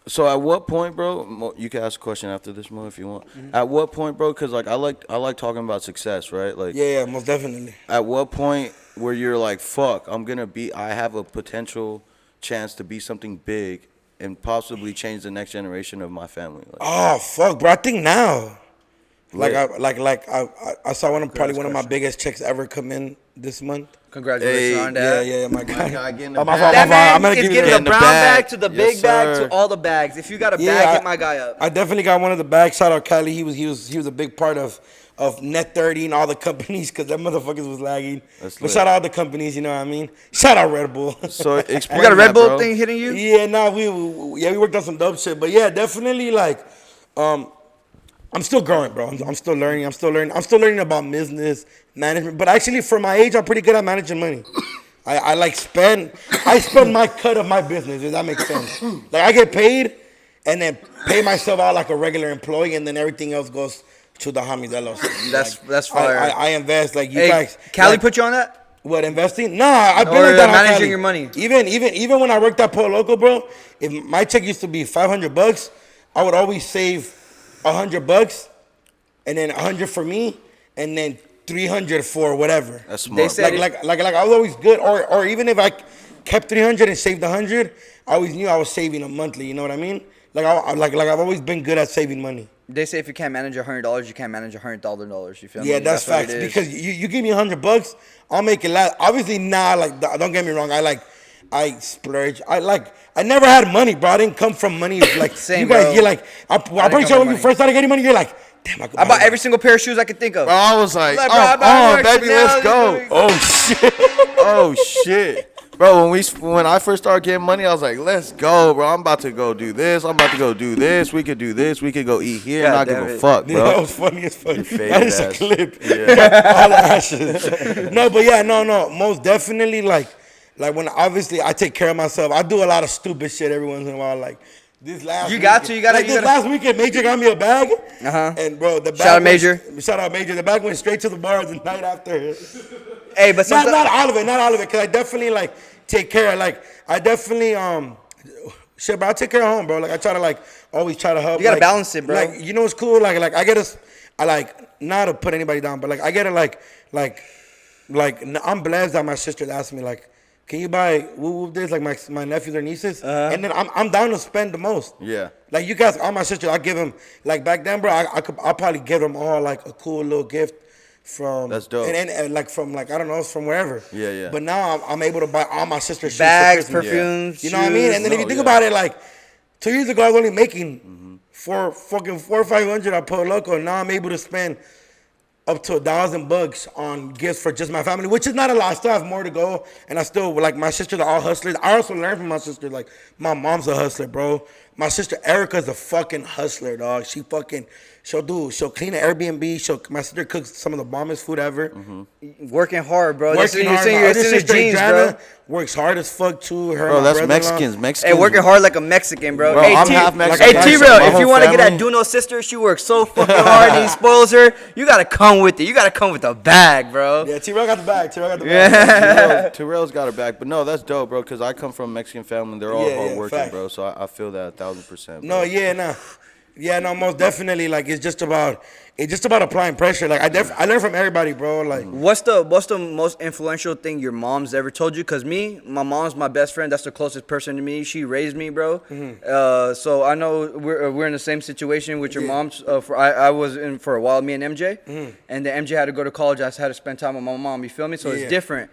So at what point, bro? You can ask a question after this, Mo, if you want. Mm-hmm. At what point, bro? Because like I like talking about success, right? Like Yeah, most definitely. at what point where you're like, fuck, I have a potential chance to be something big and possibly change the next generation of my family. Like, Oh fuck, bro! I think now, Lit. I saw probably one of my biggest checks ever come in this month. Congratulations Hey, on that. Yeah, my guy. guy getting the Oh, my bag. fault, That my fault. man I'm gonna is give you getting the the the brown bag. bag to the Yes, big bag sir. to all the bags. If you got a Yeah, bag, hit my guy up. I definitely got one of the bags. Shout out Cali. He was a big part of Net 30 and all the companies because that motherfuckers was lagging. That's But lit. shout out the companies, you know what I mean? Shout out Red Bull. So explain You got a Red that, Bull bro. thing hitting you? Yeah, nah, we worked on some dope shit, but yeah, definitely like, I'm still growing, bro. I'm still learning. I'm still learning about business management. But actually, for my age, I'm pretty good at managing money. I spend my cut of my business. If that makes sense. Like I get paid, and then pay myself out like a regular employee, and then everything else goes to the homies LLC. That's fire. I invest like you Hey, guys. Cali like, put you on that? what, investing? Nah, I've been Or like that on managing Cali. your money. Even when I worked at Polo Loco, bro, if my check used to be $500, I would always save $100 and then 100 for me and then 300 for whatever. That's smart. They said Like I was always good, or even if I kept 300 and saved 100, I always knew I was saving a monthly. You know what I mean? Like I've always been good at saving money. They say if you can't manage $100, you can't manage $100,000. You feel me? Yeah, that's what it facts. is. Because you give me $100, I'll make it last. Obviously, nah. Like, don't get me wrong. I splurge. I never had money, bro. I didn't come from money. Like Same, you guys, bro. you're like, I'm pretty come sure from when you money. first started getting money, you're like, damn, I could I bought buy every single pair of shoes I could think of. Bro, I was like, Like, bro, I bought baby, Chanel, let's go. these Oh shit. Oh shit. Bro, when I first started getting money, I was like, let's go, bro. I'm about to go do this. I'm about to go do this. We could do this. We could go eat here. God Not damn give a it. fuck, Yeah, that bro. was funny as fuck. faded That is a ass. clip. Yeah. All the ashes. No, but yeah, no. Most definitely, like when obviously I take care of myself. I do a lot of stupid shit every once in a while. Like this last. You got weekend- to, you gotta- Like you this gotta- last weekend, Major got me a bag. Uh-huh. And bro, the bag. Shout out Major. Shout out Major. The bag went straight to the bar the night after. Hey, but sometimes, Not all of it, cause I definitely like take care. Like I definitely shit, bro. I take care of home, bro. Like I try to always try to help. You gotta like, balance it, bro. Like you know what's cool? Like I like not to put anybody down, but like I get it like I'm blessed that my sister asked me like, can you buy woo this like my nephews or nieces, and then I'm down to spend the most. Yeah. Like you guys, all my sisters, I give them like back then, bro. I'll probably give them all like a cool little gift from. That's dope. And like from like I don't know, from wherever. Yeah, yeah. But now I'm able to buy all my sisters shoes Bags, for Christmas. perfumes, You know what I mean? And then if you think about it, like 2 years ago I was only making $400 or $500 at Polo Loco. Now I'm able to spend up to $1,000 on gifts for just my family, which is not a lot. I still have more to go, and I still like my sisters are all hustlers. I also learned from my sister. Like my mom's a hustler, bro. My sister Erica's a fucking hustler, dog. She'll clean an Airbnb. My sister cooks some of the bombest food ever. Working hard, bro. Working hard. You're My other in your sister genes, Adriana bro. works hard as fuck too. Her Bro, and my that's brother-in-law. Mexicans. Hey, working hard like a Mexican, bro. Bro, Hey, I'm half Mexican. Hey, Like, T-Real, my if you whole want to get that family- Doknow sister, she works so fucking hard and he spoils her. You gotta come with it. You gotta come with the bag, bro. Yeah, T-Rail got the bag. T-Rail got the bag. Terrell's got her back, but no, that's dope, bro. Because I come from a Mexican family, they're all Yeah, yeah, hardworking, fact. bro. So I feel that 1,000%. No, yeah, no, most definitely. Like it's just about applying pressure. Like I learned from everybody, bro. Like What's the most influential thing your mom's ever told you? Cause my mom's my best friend. That's the closest person to me. She raised me, bro. So I know we're in the same situation with your mom's. I was in for a while, me and MJ, and then MJ had to go to college. I had to spend time with my mom. You feel me? So Yeah. it's different.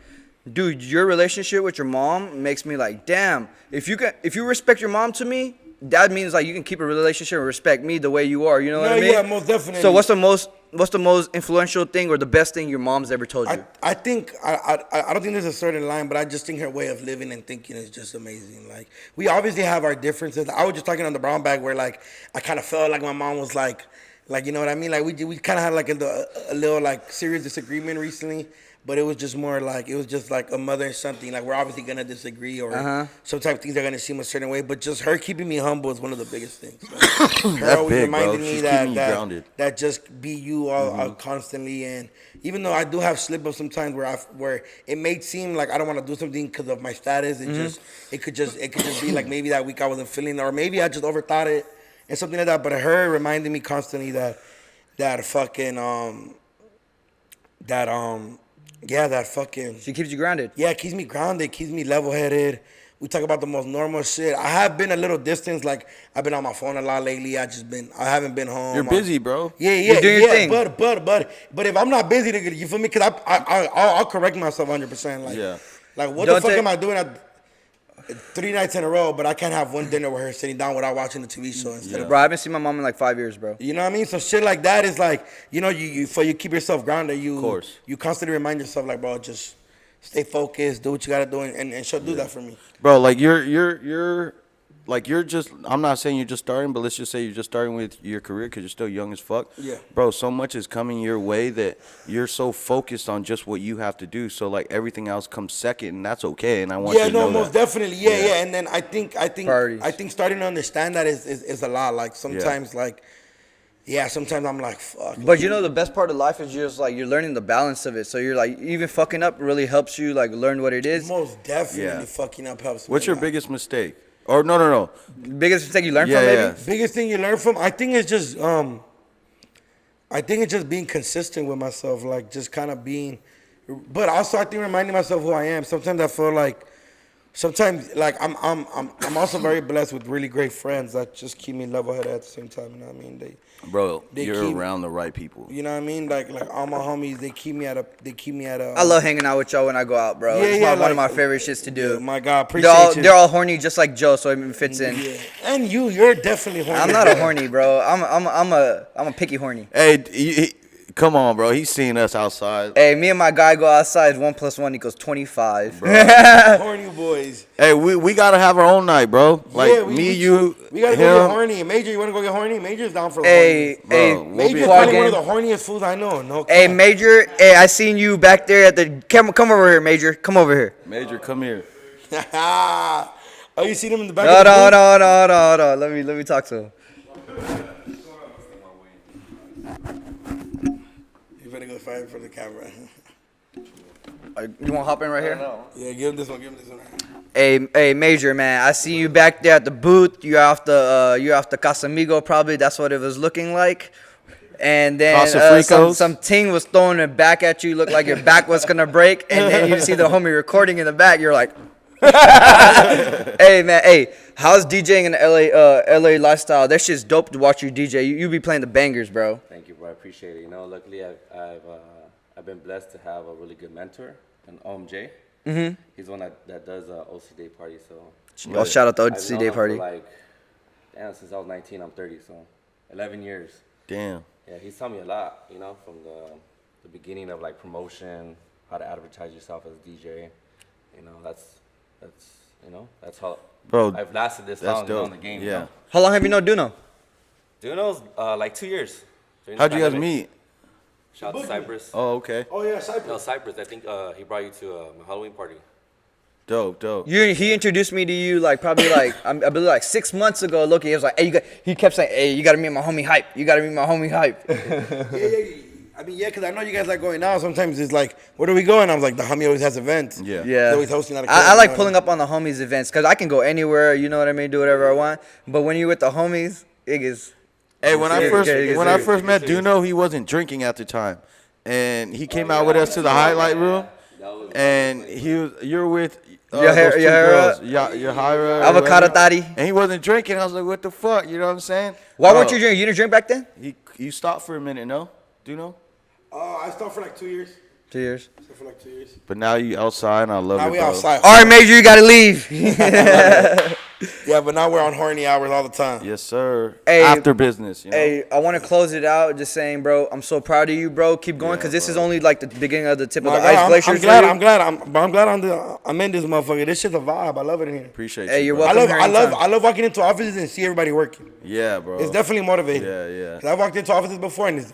Dude, your relationship with your mom makes me like, damn. If you respect your mom to me, that means like you can keep a relationship and respect me the way you are. You know what I mean? Yeah, most definitely. So what's the most influential thing or the best thing your mom's ever told you? I think I don't think there's a certain line, but I just think her way of living and thinking is just amazing. Like we obviously have our differences. I was just talking on the brown bag where like I kind of felt like my mom was like you know what I mean? Like we kind of had like a little like serious disagreement recently. But it was just more like, it was just like a mother and something. Like, we're obviously going to disagree or sometimes things are going to seem a certain way. But just her keeping me humble is one of the biggest things. Like, her always big, reminding bro. me She's that, keeping you grounded. that just be you all constantly. And even though I do have slip-ups sometimes where it may seem like I don't want to do something because of my status, it could just be like maybe that week I wasn't feeling it. Or maybe I just overthought it and something like that. But her reminding me constantly that fucking, that fucking. She keeps you grounded. Yeah, it keeps me grounded, keeps me level-headed. We talk about the most normal shit. I have been a little distance, like I've been on my phone a lot lately. I haven't been home. You're busy, bro. Yeah, You're doing your thing. But if I'm not busy, nigga, you feel me? Cause I'll correct myself 100%. Like, Yeah. like what Don't the fuck take- am I doing at 3 nights in a row? But I can't have one dinner with her sitting down without watching the TV show instead of. Bro, I haven't seen my mom in like 5 years, bro. You know what I mean? So shit like that is like, you know, you keep yourself grounded. Of course. You constantly remind yourself like, bro, just stay focused, do what you gotta do, and she'll do that for me. Bro, like you're just, I'm not saying you're just starting, but let's just say you're just starting with your career because you're still young as fuck. Yeah. Bro, so much is coming your way that you're so focused on just what you have to do. So like everything else comes second, and that's okay. And I want you to know most that. definitely. Yeah. And then I think Priorities. starting to understand that is a lot. Like sometimes sometimes I'm like, fuck. But you know the best part of life is just like you're learning the balance of it. So you're like even fucking up really helps you like learn what it is. Most definitely Yeah. fucking up helps me. What's a your lot. biggest mistake? Or no. Biggest mistake you learned Yeah, from maybe? yeah. Biggest thing you learn from, I think it's just being consistent with myself, like just kind of being, but also I think reminding myself who I am. Sometimes I feel like, I'm also very blessed with really great friends that just keep me level-headed at the same time. You know what I mean? Bro, They you're keep- around the right people. You know what I mean? Like all my homies, they keep me at a. I love hanging out with y'all when I go out, bro. Yeah, It's yeah, one of my like- favorite shits to do. Oh my God, appreciate you. They're all horny just like Joe, so it fits in. Yeah. And you're definitely horny. I'm not a horny, bro. I'm a picky horny. Hey, come on, bro. He's seen us outside. Hey, me and my guy go outside. 1 + 1 = 25. horny boys. Hey, we gotta have our own night, bro. Like Yeah, you, We gotta go him. get horny. Major, you wanna go get horny? Major's down for. Hey, horny. Bro, hey, we'll be- Major's Quad probably one of game. the horniest fools I know. No. Hey, cap. Major. Hey, I seen you back there at the. Come over here, Major. Come over here. Major, come here. Oh, you seen him in the back? No, of the booth? no. Let me talk to him. You better go fight for the camera. You want to hop in right here? Yeah, give him this one. Give him this one. Hey, Major, man. I see you back there at the booth. You're off the Casamigo, probably. That's what it was looking like. and then Casa some ting was throwing it back at you. Looked like your back was gonna break, and then you see the homie recording in the back. You're like, hey man, hey, how's DJing in the LA lifestyle? That shit's dope to watch you DJ. You be playing the bangers, bro. Thank you, bro. I appreciate it. You know, luckily I've been blessed to have a really good mentor, an OMJ. Mm-hmm. He's one that does OC Day party. So Oh, shout out to I've OC known Day him party. for like, damn, since I was 19, I'm 30, so 11 years. Damn. Yeah, he's taught me a lot. You know, from the beginning of like promotion, how to advertise yourself as a DJ. You know, that's how Bro, I've lasted this that's long dope. in the game. Yeah. You know? How long have you known Duno? Dunow's like 2 years. during How'd this you guys pandemic. meet? Shout out to Cypress. Oh, okay. Oh yeah, Cypress. No, Cypress. I think he brought you to a Halloween party. Dope. He introduced me to you like probably like I believe like 6 months ago. Look, he was like, hey, he kept saying, hey, you gotta meet my homie Hype. You gotta meet my homie Hype. Yeah. I mean, yeah, because I know you guys like going out. Sometimes it's like, where do we go? And I was like, the homie always has events. Yeah. Yeah. He's always hosting out of I club, like you know pulling up on the homies events because I can go anywhere. You know what I mean? Do whatever I want. But when you're with the homies, it is. Hey, when I serious. first met Duno, he wasn't drinking at the time, and he came out with us to the highlight room, and you're with those two girls, Yahira, Avocado whoever. Tati. And he wasn't drinking. I was like, what the fuck? You know what I'm saying? Why Bro, weren't you drinking? You didn't drink back then? You stopped for a minute, no? Duno? I stopped for like 2 years. 2 years. Stopped for like 2 years. But now you outside, and I love Now it, we bro. outside. All right, Major, you gotta leave. Yeah, but now we're on horny hours all the time. Yes, sir. Hey, After business, you know? Hey, I want to close it out just saying, bro, I'm so proud of you, bro. Keep going, because this is only like the beginning of the tip of the ice glaciers. I'm glad I'm in this motherfucker. This shit's a vibe. I love it in here. Appreciate Hey, you, you're bro. welcome. I love walking into offices and see everybody working. Yeah, bro. It's definitely motivating. Yeah. 'Cause I walked into offices before and it's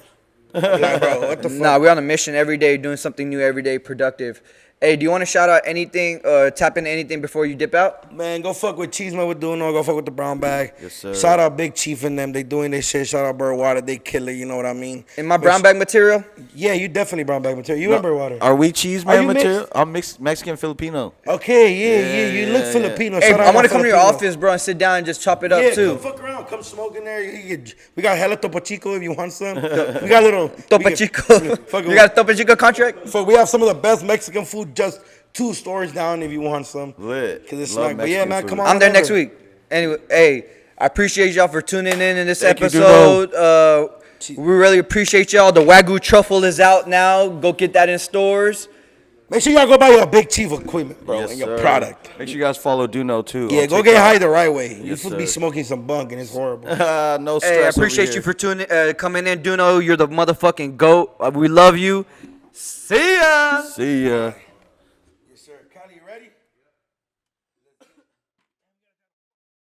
like, bro, what the fuck? Nah, we're on a mission every day, doing something new every day, productive. Hey, do you want to shout out anything, tap into anything before you dip out? Man, go fuck with Cheeseman with Duno. Go fuck with the Brown Bag. Yes, sir. Shout out Big Chief and them. They doing their shit. Shout out Birdwater. They kill it. You know what I mean? In my brown bag material? Yeah, you definitely Brown Bag material. You and Birdwater. Are we cheese Are man you material? mixed? I'm mixed Mexican Filipino. Okay, yeah. You look yeah. Filipino. Hey, Shout out I want to my come to your Filipino. office, bro, and sit down and just chop it up, Yeah, too. come fuck around. Come smoke in there. We got hella Topo Chico if you want some. We got little... Topo Chico. You got a Topo Chico contract? We have some of the best Mexican food just 2 stores down if you want some. Lit. Because it's Love like, but yeah, Mexican man, food. come on. I'm there over. next week. Anyway, hey, I appreciate y'all for tuning in this Thank you, episode. We really appreciate y'all. The Wagyu truffle is out now. Go get that in stores. Make sure y'all go buy your Big Chief equipment, bro, Yes, and your sir. product. Make sure you guys follow Duno too. Yeah, on go get TikTok. high the right way. You Yes, supposed to be sir. smoking some bunk and it's horrible. No stress. Hey, I over appreciate here. you for coming in, Duno. You're the motherfucking GOAT. We love you. See ya. See ya.